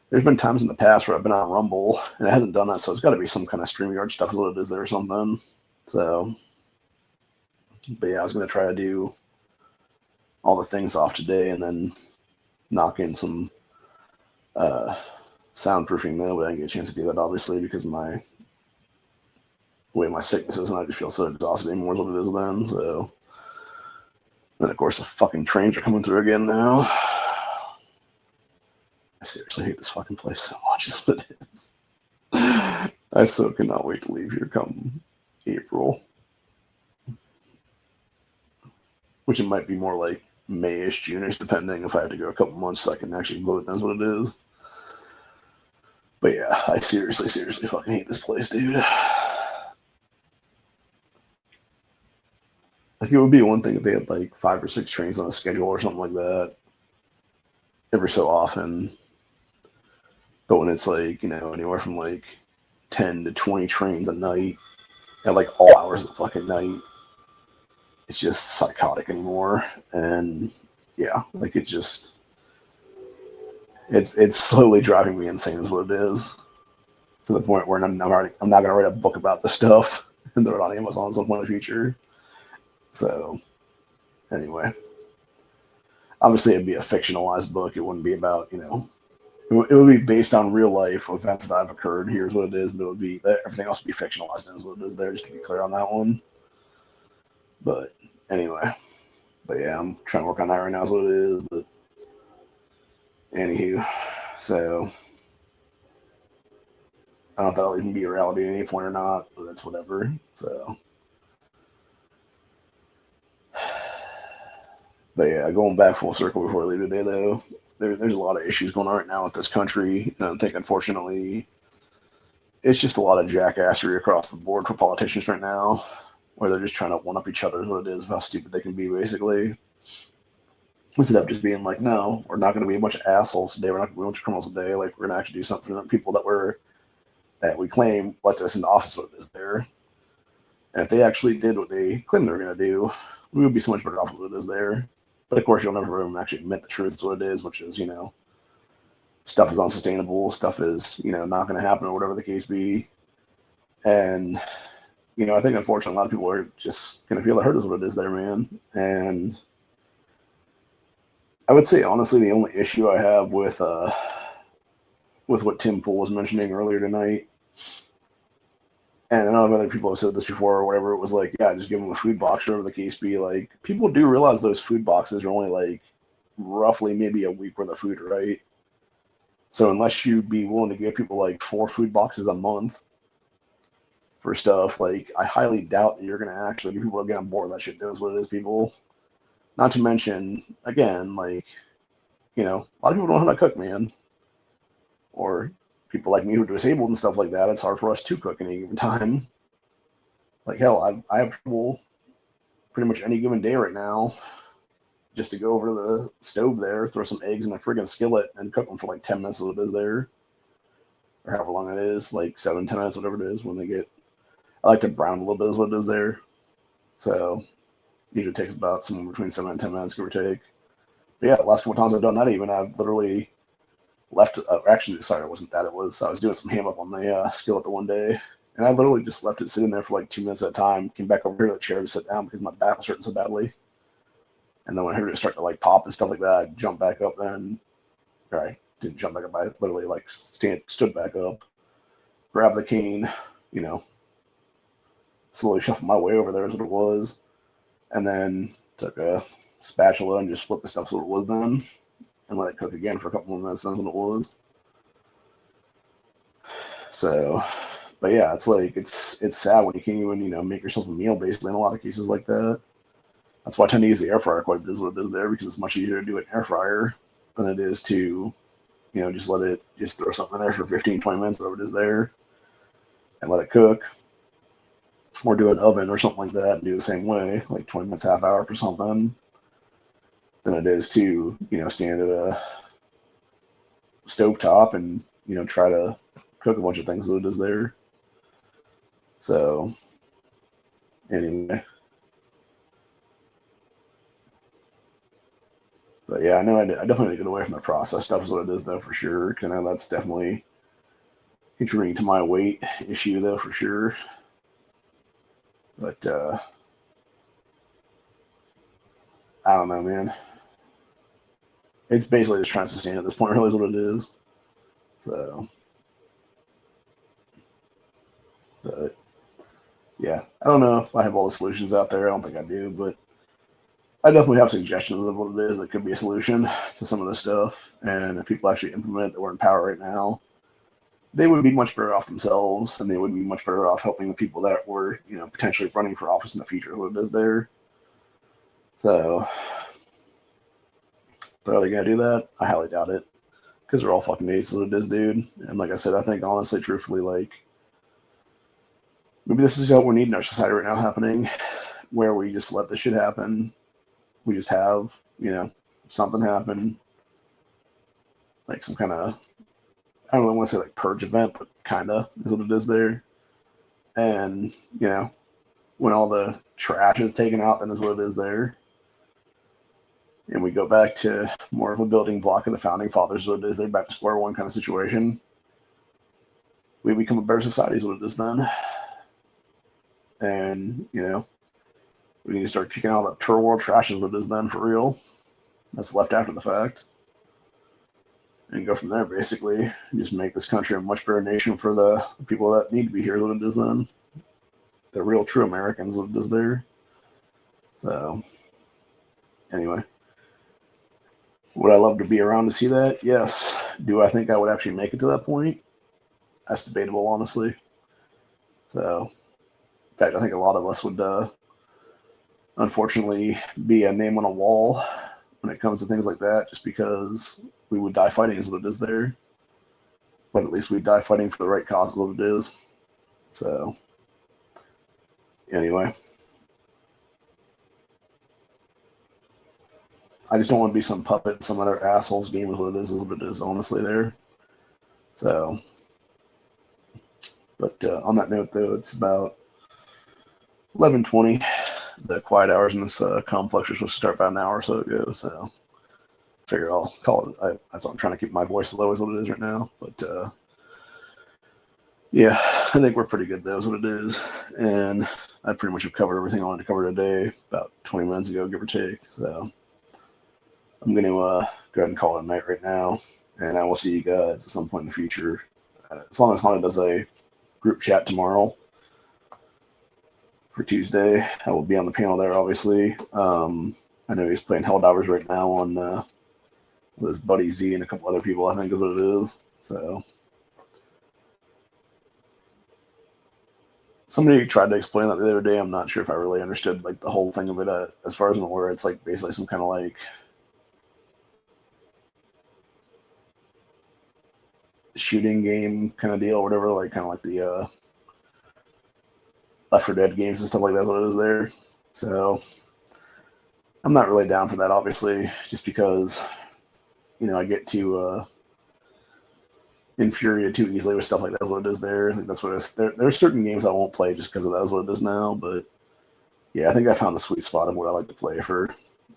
there's been times in the past where I've been on Rumble and it hasn't done that, so it's got to be some kind of StreamYard stuff is what it is there or something. So, but yeah, I was gonna try to do all the things off today and then knock in some soundproofing though, but I didn't get a chance to do that obviously because the way my sickness is, and I just feel so exhausted anymore is what it is then. So then of course the fucking trains are coming through again now. I seriously hate this fucking place so much is what it is. I so cannot wait to leave here come April. Which it might be more like May-ish, June-ish, depending if I have to go a couple months so I can actually vote. That's what it is. But yeah, I seriously fucking hate this place, dude. Like, it would be one thing if they had like 5 or 6 trains on the schedule or something like that every so often. But when it's like, anywhere from like 10 to 20 trains a night at like all hours of the fucking night, it's just psychotic anymore. And yeah, like it's slowly driving me insane is what it is, to the point where I'm not gonna write a book about this stuff and throw it on Amazon at some point in the future. So anyway, obviously it'd be a fictionalized book. It wouldn't be about, it would be based on real life events that have occurred. Here's what it is, but it would be everything else would be fictionalized is what it is there, just to be clear on that one. But anyway, yeah, I'm trying to work on that right now is what it is. But anywho, so I don't know if that'll even be a reality at any point or not, but that's whatever. So, but yeah, going back full circle before I leave today though, there's a lot of issues going on right now with this country, and I think unfortunately it's just a lot of jackassery across the board for politicians right now, where they're just trying to one up each other is what it is, of how stupid they can be, basically. Instead of just being like, no, we're not going to be a bunch of assholes today. We're not going to be a bunch of criminals today. Like, we're going to actually do something for the people that we claim elected us into office, what it is there. And if they actually did what they claimed they were going to do, we would be so much better off with it is there. But of course, you'll never actually admit the truth is what it is, which is, stuff is unsustainable. Stuff is, not going to happen or whatever the case be. And I think unfortunately a lot of people are just going to feel the hurt is what it is there, man. And I would say honestly the only issue I have with what Tim Pool was mentioning earlier tonight, and I know other people have said this before or whatever, it was like, yeah, just give them a food box or whatever the case be. Like, people do realize those food boxes are only like roughly maybe a week worth of food, right? So unless you be willing to give people like 4 food boxes a month for stuff, like, I highly doubt that you're going to actually get people to get on board with that shit. Knows what it is, people. Not to mention, again, like, a lot of people don't know how to cook, man. Or people like me who are disabled and stuff like that, it's hard for us to cook any given time. Like, hell, I have trouble pretty much any given day right now just to go over to the stove there, throw some eggs in a friggin' skillet and cook them for like 10 minutes as it is there. Or however long it is, like 7-10 minutes, whatever it is, when they get I like to brown a little bit is what it is there. So usually takes about somewhere between 7 and 10 minutes, give or take. But yeah, the last couple times I've done that, even I've literally left. Actually, sorry, it wasn't that. It was I was doing some ham up on the skillet the one day, and I literally just left it sitting there for like 2 minutes at a time. Came back over here to the chair to sit down because my back was hurting so badly. And then when I heard it start to like pop and stuff like that, I jumped back up. Then, or I didn't jump back up. I literally like stood back up, grabbed the cane, you know, slowly shuffled my way over there is what it was, and then took a spatula and just flipped the stuff so it was done, and let it cook again for a couple more minutes. That's what it was. So, but yeah, it's like it's sad when you can't even make yourself a meal basically in a lot of cases like that. That's why I tend to use the air fryer quite a bit, is what it is there, because it's much easier to do an air fryer than it is to just let it just throw something in there for 15, 20 minutes, whatever it is there, and let it cook. Or do an oven or something like that and do the same way, like 20 minutes, half hour for something, than it is to stand at a stovetop and try to cook a bunch of things that it is there. So anyway, but yeah, I know I definitely need to get away from the processed stuff is what it is though, for sure, because I know that's definitely contributing to my weight issue though, for sure. But I don't know, man. It's basically just trying to sustain at this point, really, is what it is. So, but yeah, I don't know if I have all the solutions out there. I don't think I do, but I definitely have suggestions of what it is that could be a solution to some of this stuff. And if people actually implement that we're in power right now, they would be much better off themselves, and they would be much better off helping the people that were, potentially running for office in the future, what it is there. So, but are they going to do that? I highly doubt it, because they're all fucking idiots, what it is, dude. And like I said, I think honestly, truthfully, like, maybe this is what we need in our society right now happening, where we just let this shit happen. We just have, something happen, like some kind of, I don't really want to say like purge event, but kind of is what it is there. And, when all the trash is taken out, then is what it is there. And we go back to more of a building block of the founding fathers, so it is they're back to square one kind of situation. We become a better society, is what it is then. And, we need to start kicking out that tour world trash, is what it is then, for real. That's left after the fact. And go from there, basically. And just make this country a much better nation for the people that need to be here, is what it is then. The real true Americans, what it is there. So, anyway. Would I love to be around to see that? Yes. Do I think I would actually make it to that point? That's debatable, honestly. So, in fact, I think a lot of us would, unfortunately, be a name on a wall when it comes to things like that, just because we would die fighting is what it is there. But at least we'd die fighting for the right cause is what it is. So, anyway. I just don't want to be some puppet, some other asshole's game is what it is, honestly, there. So, but on that note, though, it's about 11:20. The quiet hours in this complex are supposed to start about an hour or so ago, so I figure I'll call it. That's why I'm trying to keep my voice low is what it is right now. But yeah, I think we're pretty good, though, is what it is. And I pretty much have covered everything I wanted to cover today about 20 minutes ago, give or take. So I'm going to go ahead and call it a night right now, and I will see you guys at some point in the future. As long as Hana does a group chat tomorrow for Tuesday, I will be on the panel there, obviously. I know he's playing Helldivers right now on with his buddy Z and a couple other people, I think is what it is. So somebody tried to explain that the other day. I'm not sure if I really understood like the whole thing of it. As far as I'm aware, it's like basically some kind of like shooting game kind of deal or whatever, like kind of like the Left 4 Dead games and stuff like that. What it is there. So I'm not really down for that, obviously, just because I get to infuriated too easily with stuff like that. That's what it is there. I think that's what it is. There are certain games I won't play just because of that is what it is now. But yeah, I think I found the sweet spot of what I like to play for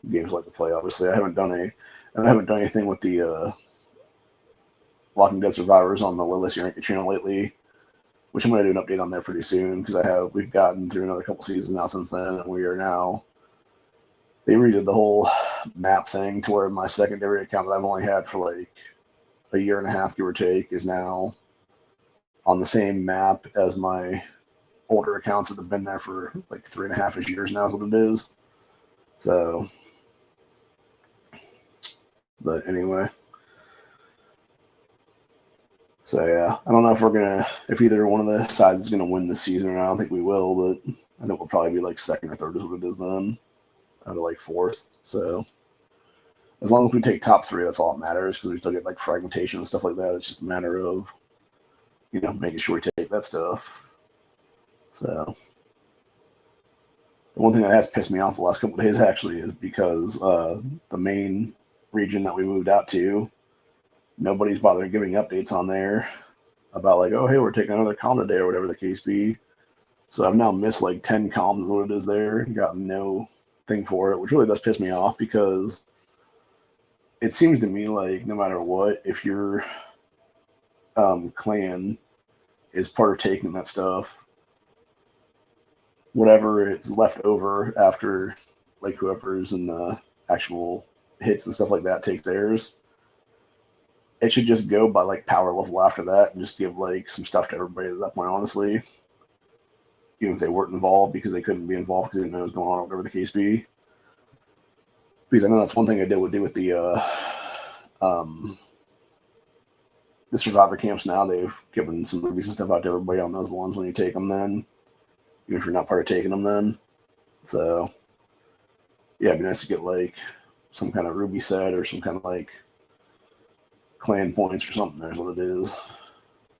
games I like to play. Obviously, I haven't done anything with the Walking Dead Survivors on the Lilith Ranking channel lately, which I'm going to do an update on there pretty soon because we've gotten through another couple seasons now since then, and we are now. They redid the whole map thing to where my secondary account that I've only had for like a year and a half, give or take, is now on the same map as my older accounts that have been there for like 3.5 years now is what it is. So, but anyway. So yeah, I don't know if either one of the sides is gonna win this season, or I don't think we will, but I think we'll probably be like second or third is what it is then, out of like fourth. So as long as we take top three, that's all that matters because we still get like fragmentation and stuff like that. It's just a matter of making sure we take that stuff. So the one thing that has pissed me off the last couple of days actually is because the main region that we moved out to, nobody's bothering giving updates on there about like, oh, hey, we're taking another comm today or whatever the case be. So I've now missed like 10 comms is what it is there. Got no thing for it, which really does piss me off because it seems to me like no matter what, if your clan is part of taking that stuff, whatever is left over after like whoever's in the actual hits and stuff like that takes theirs, it should just go by like power level after that and just give like some stuff to everybody at that point, honestly. Even if they weren't involved because they couldn't be involved because they didn't know what was going on, or whatever the case be. Because I know that's one thing I did with the survivor camps now. They've given some rubies and stuff out to everybody on those ones when you take them then. Even if you're not part of taking them then. So yeah, it'd be nice to get like some kind of ruby set or some kind of like clan points or something. There's what it is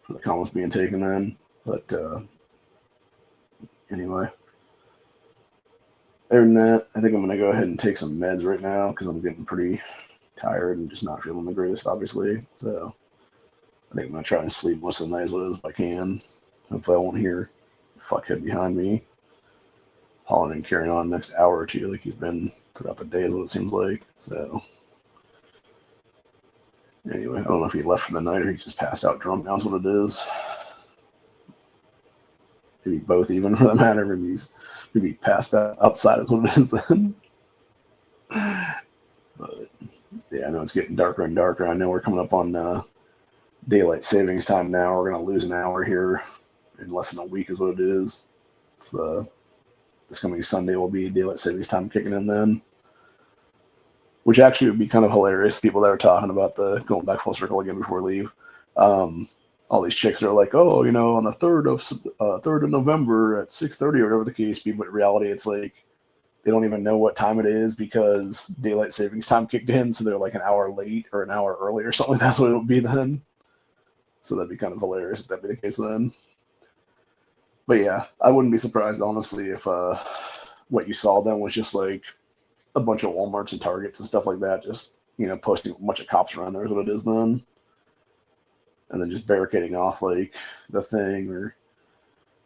for the comments being taken then. But anyway, other than that, I think I'm going to go ahead and take some meds right now because I'm getting pretty tired and just not feeling the greatest, obviously. So I think I'm going to try and sleep most of the night as well as if I can. Hopefully I won't hear fuckhead behind me hauling and carrying on the next hour or two like he's been throughout the day, is what it seems like. So anyway, I don't know if he left for the night or he just passed out drunk now is what it is. Maybe both even for that matter. Maybe passed out outside is what it is then. But yeah, I know it's getting darker and darker. I know we're coming up on daylight savings time now. We're going to lose an hour here in less than a week is what it is. This coming Sunday will be daylight savings time kicking in then. Which actually would be kind of hilarious. People that are talking about the going back full circle again before we leave. All these chicks are like, oh, on the 3rd of November at 6:30 or whatever the case be. But in reality, it's like they don't even know what time it is because daylight savings time kicked in. So they're like an hour late or an hour early or something. That's what it would be then. So that'd be kind of hilarious if that'd be the case then. But yeah, I wouldn't be surprised, honestly, if what you saw then was just like a bunch of Walmarts and Targets and stuff like that, just, posting a bunch of cops around there is what it is then. And then just barricading off like the thing. Or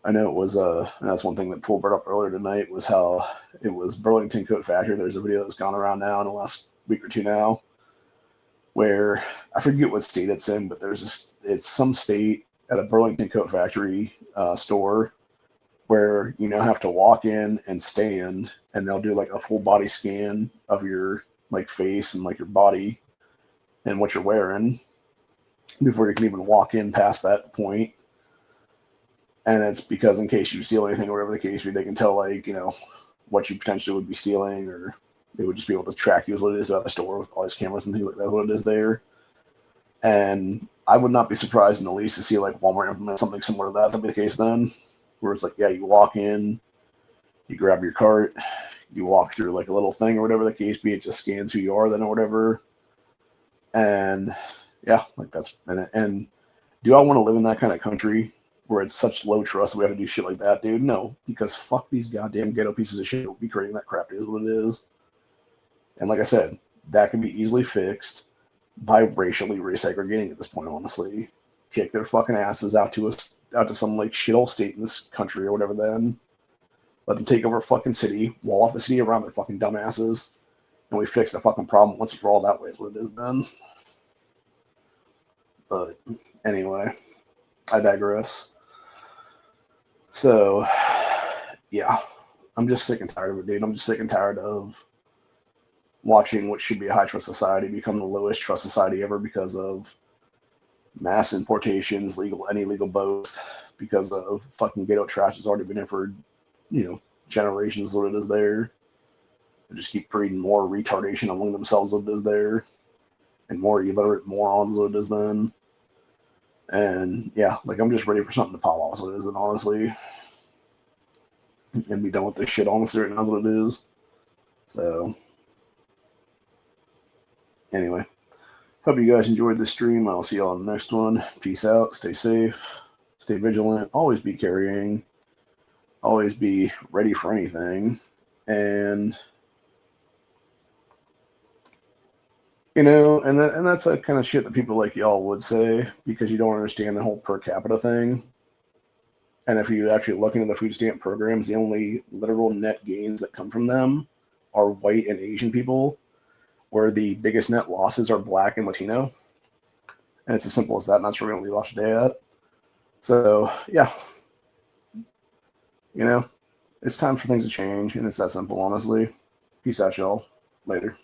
I know it was, and that's one thing that Pool brought up earlier tonight was how it was Burlington Coat Factory. There's a video that's gone around now in the last week or two now where I forget what state it's in, but it's some state at a Burlington Coat Factory store where you now have to walk in and stand, and they'll do like a full body scan of your like face and like your body and what you're wearing before you can even walk in past that point. And it's because in case you steal anything or whatever the case be, they can tell like, what you potentially would be stealing, or they would just be able to track you as what it is about the store with all these cameras and things like that, what it is there. And I would not be surprised in the least to see like Walmart implement something similar to that. That'd be the case then, where it's like, yeah, you walk in, you grab your cart, you walk through like a little thing or whatever the case be, it just scans who you are then or whatever. And yeah, like that's, and do I want to live in that kind of country where it's such low trust that we have to do shit like that, dude? No, because fuck these goddamn ghetto pieces of shit who be creating that crap, is what it is. And like I said, that can be easily fixed by racially resegregating at this point, honestly. kick their fucking asses out to some like shithole state in this country or whatever. Then let them take over a fucking city, wall off the city around their fucking dumbasses, and we fix the fucking problem once and for all. That way is what it is then. But anyway, I digress. So, yeah, I'm just sick and tired of it, dude. I'm just sick and tired of watching what should be a high trust society become the lowest trust society ever because of mass importations, legal and illegal both, because of fucking ghetto trash that's already been here for, generations. What it is there. They just keep breeding more retardation among themselves. What it is there, and more illiterate morons. What it is then. And yeah, like I'm just ready for something to pop off. What it is then, honestly, and be done with this shit. Honestly, right now is what it is. So anyway, hope you guys enjoyed the stream. I'll see y'all on the next one. Peace out. Stay safe. Stay vigilant. Always be carrying. Always be ready for anything. And and that's the kind of shit that people like y'all would say because you don't understand the whole per capita thing. And if you actually look into the food stamp programs, the only literal net gains that come from them are white and Asian people, where the biggest net losses are Black and Latino. And it's as simple as that, and that's where we're going to leave off today at. So, yeah. It's time for things to change, and it's that simple, honestly. Peace out, y'all. Later.